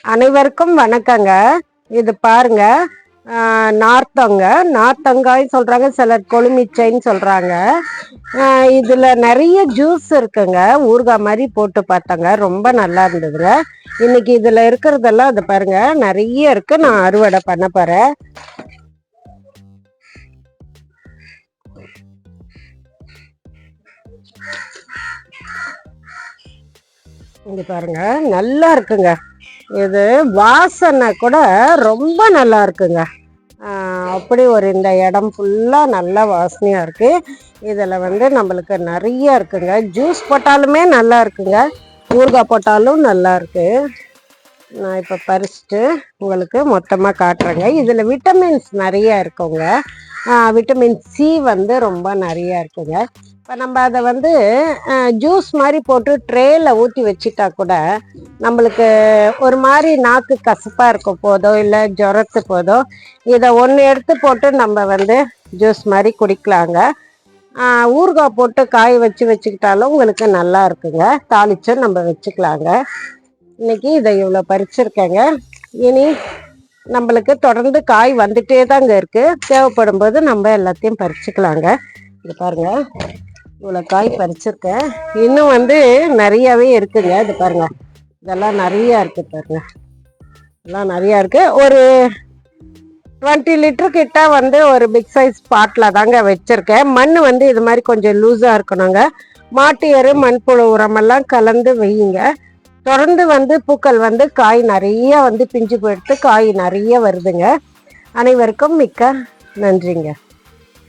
அனைவருக்கும் வணக்கங்க. இது பாருங்க, நார்த்தங்காய் சொல்றாங்க, சிலர் கொழுமிச்சைன்னு சொல்றாங்க. இதுல நிறைய ஜூஸ் இருக்குங்க. ஊறுகாய் மாதிரி போட்டு பார்த்தாங்க, ரொம்ப நல்லா இருந்ததுங்க. இன்னைக்கு இதுல இருக்கிறதெல்லாம் அது பாருங்க, நிறைய இருக்கு. நான் அறுவடை பண்ண போறேன். இங்க பாருங்க, நல்லா இருக்குங்க. இது வாசனை கூட ரொம்ப நல்லா இருக்குங்க. அப்படி ஒரு இந்த இடம் ஃபுல்லாக நல்லா வாசனையாக இருக்குது. இதில் வந்து நம்மளுக்கு நிறைய இருக்குங்க. ஜூஸ் போட்டாலுமே நல்லா இருக்குங்க, ஊறுகாய் போட்டாலும் நல்லா இருக்குது. நான் இப்போ பறிச்சுட்டு உங்களுக்கு மொத்தமாக காட்டுறேங்க. இதில் விட்டமின்ஸ் நிறைய இருக்குங்க. விட்டமின் சி வந்து ரொம்ப நிறையா இருக்குங்க. இப்போ நம்ம அதை வந்து ஜூஸ் மாதிரி போட்டு ட்ரேயில் ஊற்றி வச்சுட்டா கூட நம்மளுக்கு ஒரு மாதிரி நாக்கு கசப்பாக இருக்க போதோ இல்லை ஜுரத்து போதோ இதை ஒன்று எடுத்து போட்டு நம்ம வந்து ஜூஸ் மாதிரி குடிக்கலாங்க. ஊறுகாய் போட்டு காய வச்சுக்கிட்டாலும் உங்களுக்கு நல்லா இருக்குங்க. தாளிச்சு நம்ம வச்சுக்கலாங்க. இன்னைக்கு இதை இவ்வளோ பறிச்சிருக்கேங்க. இனி நம்மளுக்கு தொடர்ந்து காய் வந்துட்டே தாங்க இருக்குது. தேவைப்படும் போது நம்ம எல்லாத்தையும் பறிச்சுக்கலாங்க. இது பாருங்க, இவ்வளோ காய் பறிச்சிருக்கேன். இன்னும் வந்து நிறையாவே இருக்குங்க. இது பாருங்க, இதெல்லாம் நிறையா இருக்குது பாருங்க, இதெல்லாம் நிறையா இருக்குது. ஒரு 20 லிட்டர் கிட்ட வந்து ஒரு பிக் சைஸ் பாட்டில் தாங்க வச்சுருக்கேன். மண் வந்து இது மாதிரி கொஞ்சம் லூஸாக இருக்கணுங்க. மாட்டு எரு, மண்புழு உரமெல்லாம் கலந்து வையுங்க. தொடர்ந்து வந்து பூக்கள் வந்து காய் நிறைய வந்து பிஞ்சு போயிடுத்து, காய் நிறைய வருதுங்க. அனைவருக்கும் மிக்க நன்றிங்க.